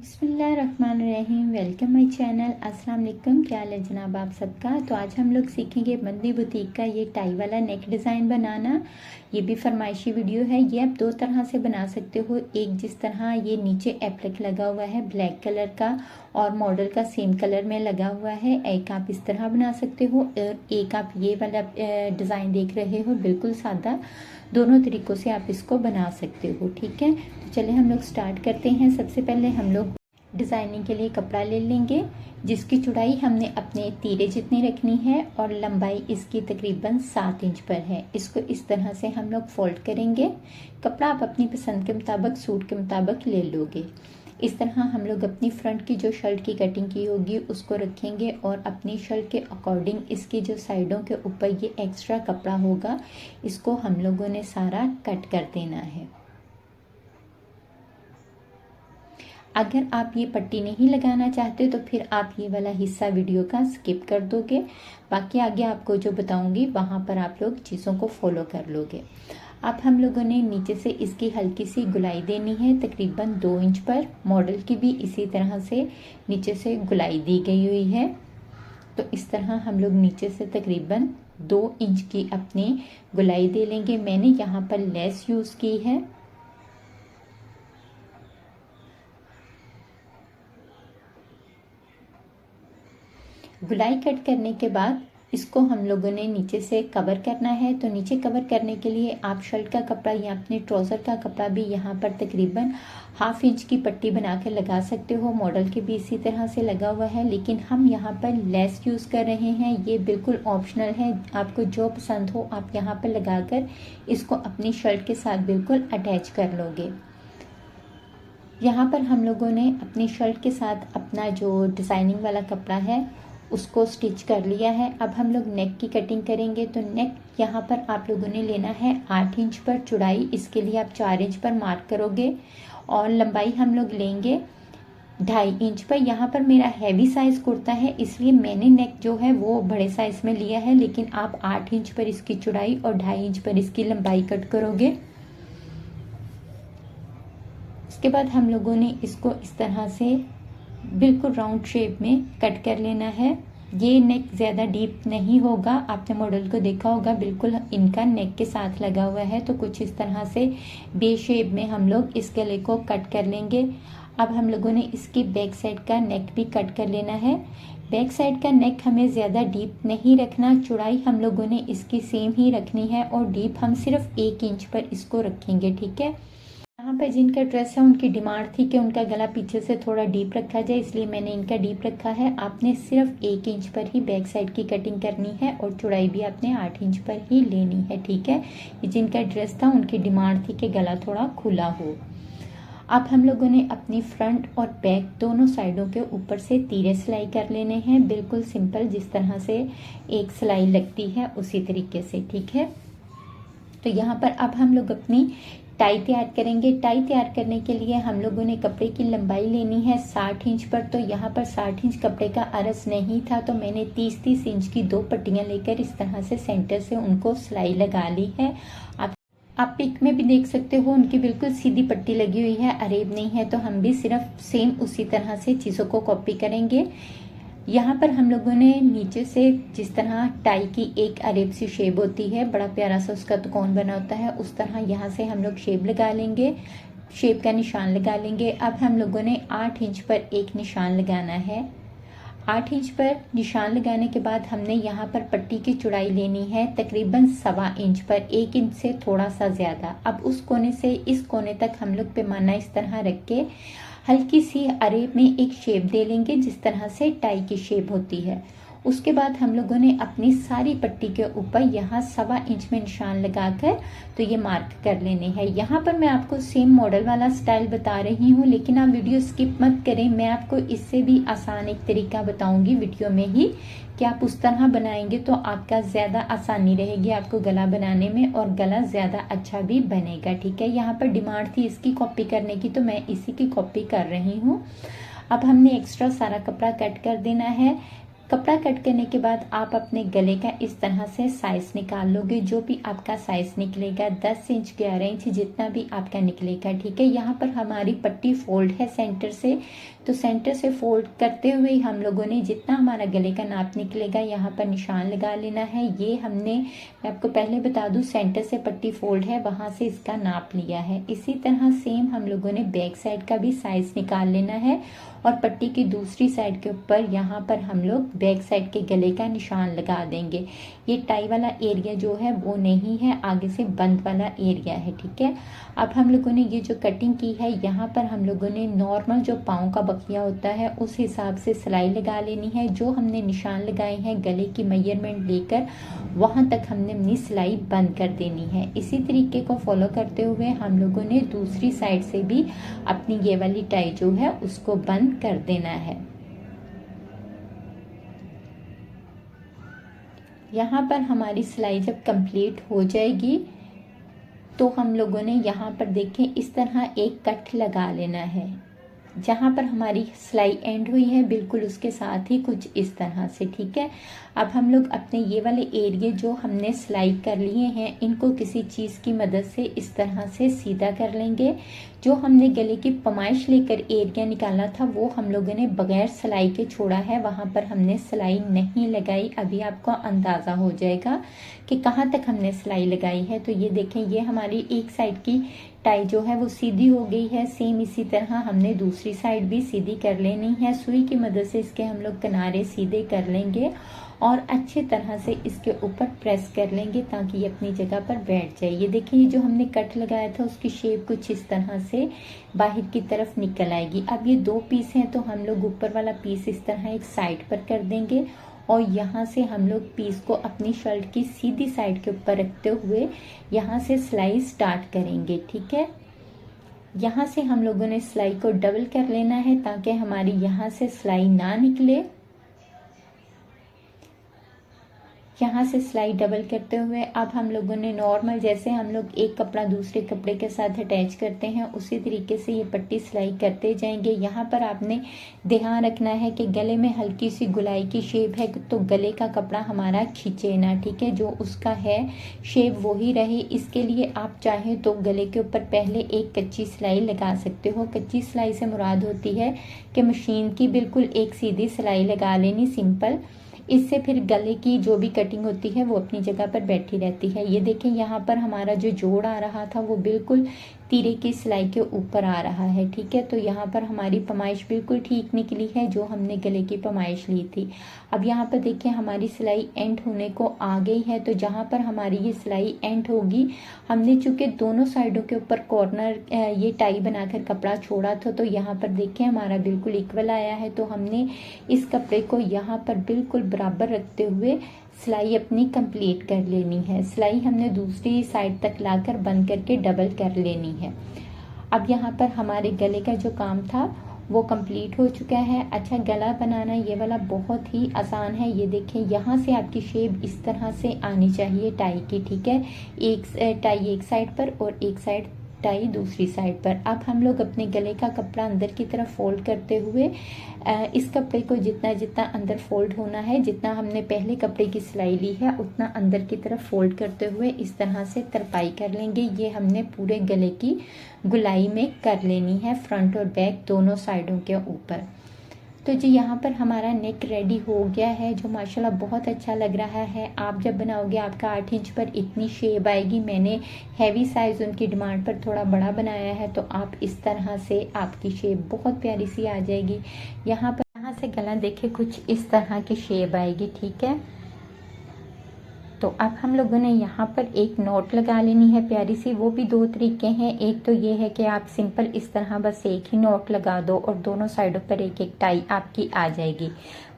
बिस्मिल्लाहिर्रहमानिर्रहीम। Welcome my channel. अस्सलाम वालेकुम। क्या हाल है जनाब आप सबका। तो आज हम लोग सीखेंगे बंदी बुटीक का ये टाई वाला नेक डिज़ाइन बनाना। ये भी फरमाइशी वीडियो है। ये आप दो तरह से बना सकते हो। एक जिस तरह ये नीचे एप्लिक लगा हुआ है ब्लैक कलर का और मॉडल का सेम कलर में लगा हुआ है, एक आप इस तरह बना सकते हो और एक आप ये वाला डिज़ाइन देख रहे हो बिल्कुल सादा। दोनों तरीक़ों से आप इसको बना सकते हो। ठीक है, तो चलिए हम लोग स्टार्ट करते हैं। सबसे पहले हम लोग डिज़ाइनिंग के लिए कपड़ा ले लेंगे जिसकी चौड़ाई हमने अपने तीरे जितनी रखनी है और लंबाई इसकी तकरीबन 7 इंच पर है। इसको इस तरह से हम लोग फोल्ड करेंगे। कपड़ा आप अपनी पसंद के मुताबिक सूट के मुताबिक ले लोगे। इस तरह हम लोग अपनी फ्रंट की जो शर्ट की कटिंग की होगी उसको रखेंगे और अपनी शर्ट के अकॉर्डिंग इसकी जो साइडों के ऊपर ये एक्स्ट्रा कपड़ा होगा इसको हम लोगों ने सारा कट कर देना है। अगर आप ये पट्टी नहीं लगाना चाहते तो फिर आप ये वाला हिस्सा वीडियो का स्किप कर दोगे। बाकी आगे आपको जो बताऊंगी वहाँ पर आप लोग चीज़ों को फॉलो कर लोगे। अब हम लोगों ने नीचे से इसकी हल्की सी गुलाई देनी है तकरीबन 2 इंच पर। मॉडल की भी इसी तरह से नीचे से गुलाई दी गई हुई है। तो इस तरह हम लोग नीचे से तकरीबन 2 इंच की अपनी गुलाई दे लेंगे। मैंने यहाँ पर लेस यूज़ की है। गुलाई कट करने के बाद इसको हम लोगों ने नीचे से कवर करना है। तो नीचे कवर करने के लिए आप शर्ट का कपड़ा या अपने ट्राउज़र का कपड़ा भी यहाँ पर तकरीबन 1/2 इंच की पट्टी बना के लगा सकते हो। मॉडल के भी इसी तरह से लगा हुआ है, लेकिन हम यहाँ पर लेस यूज़ कर रहे हैं। ये बिल्कुल ऑप्शनल है, आपको जो पसंद हो आप यहाँ पर लगाकर इसको अपनी शर्ट के साथ बिल्कुल अटैच कर लोगे। यहाँ पर हम लोगों ने अपनी शर्ट के साथ अपना जो डिज़ाइनिंग वाला कपड़ा है उसको स्टिच कर लिया है। अब हम लोग नेक की कटिंग करेंगे। तो नेक यहाँ पर आप लोगों ने लेना है 8 इंच पर चौड़ाई। इसके लिए आप 4 इंच पर मार्क करोगे और लंबाई हम लोग लेंगे 2.5 इंच पर। यहाँ पर मेरा हैवी साइज कुर्ता है इसलिए मैंने नेक जो है वो बड़े साइज में लिया है, लेकिन आप 8 इंच पर इसकी चौड़ाई और 2.5 इंच पर इसकी लंबाई कट करोगे। इसके बाद हम लोगों ने इसको इस तरह से बिल्कुल राउंड शेप में कट कर लेना है। ये नेक ज़्यादा डीप नहीं होगा। आपने मॉडल को देखा होगा बिल्कुल इनका नेक के साथ लगा हुआ है। तो कुछ इस तरह से बे शेप में हम लोग इस गले को कट कर लेंगे। अब हम लोगों ने इसकी बैक साइड का नेक भी कट कर लेना है। बैक साइड का नेक हमें ज़्यादा डीप नहीं रखना। चौड़ाई हम लोगों ने इसकी सेम ही रखनी है और डीप हम सिर्फ 1 इंच पर इसको रखेंगे। ठीक है, यहाँ पर जिनका ड्रेस है उनकी डिमांड थी कि उनका गला पीछे से थोड़ा डीप रखा जाए, इसलिए मैंने इनका डीप रखा है। आपने सिर्फ 1 इंच पर ही बैक साइड की कटिंग करनी है और चौड़ाई भी आपने 8 इंच पर ही लेनी है। ठीक है, ये जिनका ड्रेस था उनकी डिमांड थी कि गला थोड़ा खुला हो। अब हम लोगों ने अपनी फ्रंट और बैक दोनों साइडों के ऊपर से तीरे सिलाई कर लेने हैं, बिल्कुल सिंपल जिस तरह से एक सिलाई लगती है उसी तरीके से। ठीक है, तो यहाँ पर अब हम लोग अपनी टाई तैयार करेंगे। टाई तैयार करने के लिए हम लोगों ने कपड़े की लंबाई लेनी है 60 इंच पर। तो यहाँ पर 60 इंच कपड़े का अर्ज नहीं था, तो मैंने 30-30 इंच की 2 पट्टियाँ लेकर इस तरह से सेंटर से उनको सिलाई लगा ली है। आप पिक में भी देख सकते हो उनकी बिल्कुल सीधी पट्टी लगी हुई है, अरेब नहीं है। तो हम भी सिर्फ सेम उसी तरह से चीज़ों को कॉपी करेंगे। यहाँ पर हम लोगों ने नीचे से जिस तरह टाई की एक अरेब सी शेप होती है, बड़ा प्यारा सा उसका त्रिकोण बना होता है, उस तरह यहाँ से हम लोग शेप लगा लेंगे, शेप का निशान लगा लेंगे। अब हम लोगों ने 8 इंच पर एक निशान लगाना है। 8 इंच पर निशान लगाने के बाद हमने यहाँ पर पट्टी की चौड़ाई लेनी है तकरीबन 1.25 इंच पर, 1 इंच से थोड़ा सा ज़्यादा। अब उस कोने से इस कोने तक हम लोग पैमाना इस तरह रख के हल्की सी अरेब में एक शेप दे लेंगे जिस तरह से टाई की शेप होती है। उसके बाद हम लोगों ने अपनी सारी पट्टी के ऊपर यहाँ 1.25 इंच में निशान लगाकर तो ये मार्क कर लेने हैं। यहाँ पर मैं आपको सेम मॉडल वाला स्टाइल बता रही हूँ, लेकिन आप वीडियो स्किप मत करें। मैं आपको इससे भी आसान एक तरीका बताऊंगी वीडियो में ही कि आप उस तरह बनाएंगे तो आपका ज़्यादा आसानी रहेगी आपको गला बनाने में और गला ज़्यादा अच्छा भी बनेगा। ठीक है, यहाँ पर डिमांड थी इसकी कॉपी करने की तो मैं इसी की कॉपी कर रही हूँ। अब हमने एक्स्ट्रा सारा कपड़ा कट कर देना है। कपड़ा कट करने के बाद आप अपने गले का इस तरह से साइज निकाल लोगे। जो भी आपका साइज निकलेगा 10 इंच 11 इंच जितना भी आपका निकलेगा। ठीक है, यहाँ पर हमारी पट्टी फोल्ड है सेंटर से, तो सेंटर से फोल्ड करते हुए हम लोगों ने जितना हमारा गले का नाप निकलेगा यहाँ पर निशान लगा लेना है। ये हमने, मैं आपको पहले बता दूं, सेंटर से पट्टी फोल्ड है वहां से इसका नाप लिया है। इसी तरह सेम हम लोगों ने बैक साइड का भी साइज निकाल लेना है और पट्टी की दूसरी साइड के ऊपर यहाँ पर हम लोग बैक साइड के गले का निशान लगा देंगे। ये टाई वाला एरिया जो है वो नहीं है, आगे से बंद वाला एरिया है, ठीक है। अब हम लोगों ने ये जो कटिंग की है यहाँ पर हम लोगों ने नॉर्मल जो पाँव का बखिया होता है उस हिसाब से सिलाई लगा लेनी है। जो हमने निशान लगाए हैं गले की मेजरमेंट लेकर वहां तक हमने अपनी सिलाई बंद कर देनी है। इसी तरीके को फॉलो करते हुए हम लोगों ने दूसरी साइड से भी अपनी ये वाली टाई जो है उसको बंद कर देना है। यहाँ पर हमारी सिलाई जब कंप्लीट हो जाएगी तो हम लोगों ने यहाँ पर देखें इस तरह एक कट लगा लेना है। जहाँ पर हमारी सिलाई एंड हुई है बिल्कुल उसके साथ ही कुछ इस तरह से, ठीक है। अब हम लोग अपने ये वाले एरिया जो हमने सिलाई कर लिए हैं इनको किसी चीज़ की मदद से इस तरह से सीधा कर लेंगे। जो हमने गले की पमाइश लेकर एरिया निकाला था वो हम लोगों ने बगैर सिलाई के छोड़ा है, वहाँ पर हमने सिलाई नहीं लगाई। अभी आपको अंदाज़ा हो जाएगा कि कहाँ तक हमने सिलाई लगाई है। तो ये देखें, ये हमारी एक साइड की टाई जो है वो सीधी हो गई है। सेम इसी तरह हमने दूसरी साइड भी सीधी कर लेनी है। सुई की मदद से इसके हम लोग किनारे सीधे कर लेंगे और अच्छी तरह से इसके ऊपर प्रेस कर लेंगे ताकि ये अपनी जगह पर बैठ जाए। ये देखिए, ये जो हमने कट लगाया था उसकी शेप कुछ इस तरह से बाहर की तरफ निकल आएगी। अब ये दो पीस हैं तो हम लोग ऊपर वाला पीस इस तरह एक साइड पर कर देंगे और यहाँ से हम लोग पीस को अपनी शर्ट की सीधी साइड के ऊपर रखते हुए यहाँ से सिलाई स्टार्ट करेंगे, ठीक है। यहाँ से हम लोगों ने सिलाई को डबल कर लेना है ताकि हमारी यहाँ से सिलाई ना निकले। यहाँ से सिलाई डबल करते हुए अब हम लोगों ने नॉर्मल जैसे हम लोग एक कपड़ा दूसरे कपड़े के साथ अटैच करते हैं उसी तरीके से ये पट्टी सिलाई करते जाएंगे। यहाँ पर आपने ध्यान रखना है कि गले में हल्की सी गुलाई की शेप है तो गले का कपड़ा हमारा खींचे ना, ठीक है। जो उसका है शेप वही रहे। इसके लिए आप चाहें तो गले के ऊपर पहले एक कच्ची सिलाई लगा सकते हो। कच्ची सिलाई से मुराद होती है कि मशीन की बिल्कुल एक सीधी सिलाई लगा लेनी, सिंपल। इससे फिर गले की जो भी कटिंग होती है वो अपनी जगह पर बैठी रहती है। ये देखें, यहाँ पर हमारा जो जोड़ आ रहा था वो बिल्कुल तीरे की सिलाई के ऊपर आ रहा है, ठीक है। तो यहाँ पर हमारी पमाइश बिल्कुल ठीक निकली है जो हमने गले की पमाइश ली थी। अब यहाँ पर देखिए हमारी सिलाई एंड होने को आ गई है। तो जहाँ पर हमारी ये सिलाई एंड होगी, हमने चूंकि दोनों साइडों के ऊपर कॉर्नर ये टाई बनाकर कपड़ा छोड़ा था तो यहाँ पर देखिए हमारा बिल्कुल इक्वल आया है। तो हमने इस कपड़े को यहाँ पर बिल्कुल बराबर रखते हुए सिलाई अपनी कंप्लीट कर लेनी है। सिलाई हमने दूसरी साइड तक लाकर बंद करके डबल कर लेनी है। अब यहाँ पर हमारे गले का जो काम था वो कंप्लीट हो चुका है। अच्छा, गला बनाना ये वाला बहुत ही आसान है। ये देखें, यहाँ से आपकी शेप इस तरह से आनी चाहिए टाई की, ठीक है। एक टाई एक साइड पर और एक साइड टाई दूसरी साइड पर। अब हम लोग अपने गले का कपड़ा अंदर की तरफ फोल्ड करते हुए इस कपड़े को जितना जितना अंदर फोल्ड होना है, जितना हमने पहले कपड़े की सिलाई ली है उतना अंदर की तरफ फोल्ड करते हुए इस तरह से तरपाई कर लेंगे। ये हमने पूरे गले की गुलाई में कर लेनी है, फ्रंट और बैक दोनों साइडों के ऊपर। तो जी यहाँ पर हमारा नेक रेडी हो गया है जो माशाल्लाह बहुत अच्छा लग रहा है। आप जब बनाओगे आपका 8 इंच पर इतनी शेप आएगी। मैंने हैवी साइज़ उनकी डिमांड पर थोड़ा बड़ा बनाया है तो आप इस तरह से आपकी शेप बहुत प्यारी सी आ जाएगी। यहाँ से गला देखे कुछ इस तरह की शेप आएगी, ठीक है। तो अब हम लोगों ने यहाँ पर एक नोट लगा लेनी है प्यारी सी। वो भी दो तरीके हैं। एक तो ये है कि आप सिंपल इस तरह बस एक ही नोट लगा दो और दोनों साइडों पर एक एक टाई आपकी आ जाएगी।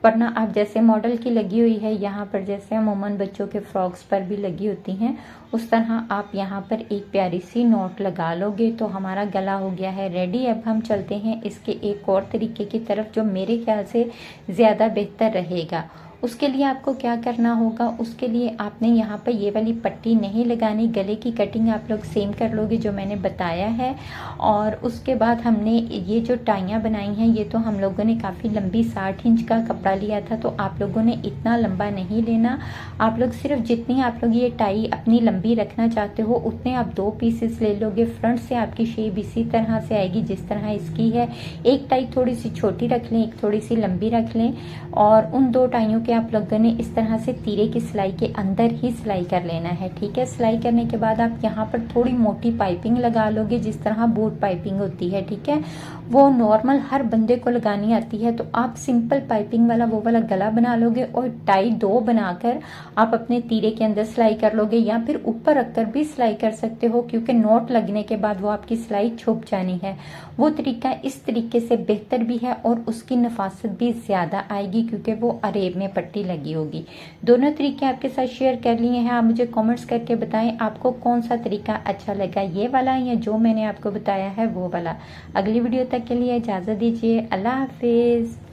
वरना आप जैसे मॉडल की लगी हुई है यहाँ पर, जैसे अमूमन बच्चों के फ्रॉक्स पर भी लगी होती हैं, उस तरह आप यहाँ पर एक प्यारी सी नोट लगा लोगे तो हमारा गला हो गया है रेडी। अब हम चलते हैं इसके एक और तरीके की तरफ जो मेरे ख्याल से ज़्यादा बेहतर रहेगा। उसके लिए आपको क्या करना होगा, उसके लिए आपने यहाँ पर ये वाली पट्टी नहीं लगानी, गले की कटिंग आप लोग सेम कर लोगे जो मैंने बताया है। और उसके बाद हमने ये जो टाइयाँ बनाई हैं, ये तो हम लोगों ने काफ़ी लंबी 60 इंच का कपड़ा लिया था, तो आप लोगों ने इतना लंबा नहीं लेना। आप लोग सिर्फ जितनी आप लोग ये टाई अपनी लंबी रखना चाहते हो उतने आप 2 पीसेस ले लोगे। फ्रंट से आपकी शेप इसी तरह से आएगी जिस तरह इसकी है। एक टाई थोड़ी सी छोटी रख लें, एक थोड़ी सी लंबी रख लें, और उन 2 टाइयों के आप लोगों ने इस तरह से तीरे की सिलाई के अंदर ही सिलाई कर लेना है। ठीक है, सिलाई करने के बाद आप यहाँ पर थोड़ी मोटी पाइपिंग लगा लोगे, जिस तरह बोट पाइपिंग होती है। ठीक है, वो नॉर्मल हर बंदे को लगानी आती है, तो आप सिंपल पाइपिंग वाला वो वाला गला बना लोगे और टाई 2 बनाकर आप अपने तीरे के अंदर सिलाई कर लोगे, या फिर ऊपर रखकर भी सिलाई कर सकते हो, क्योंकि नोट लगने के बाद वो आपकी सिलाई छुप जानी है। वो तरीका इस तरीके से बेहतर भी है और उसकी नफासत भी ज़्यादा आएगी, क्योंकि वो अरेब में पट्टी लगी होगी। दोनों तरीके आपके साथ शेयर कर लिए हैं। आप मुझे कमेंट्स करके बताएं आपको कौन सा तरीका अच्छा लगा, ये वाला या जो मैंने आपको बताया है वो वाला। अगली वीडियो तक के लिए इजाज़त दीजिए। अल्लाह हाफिज़।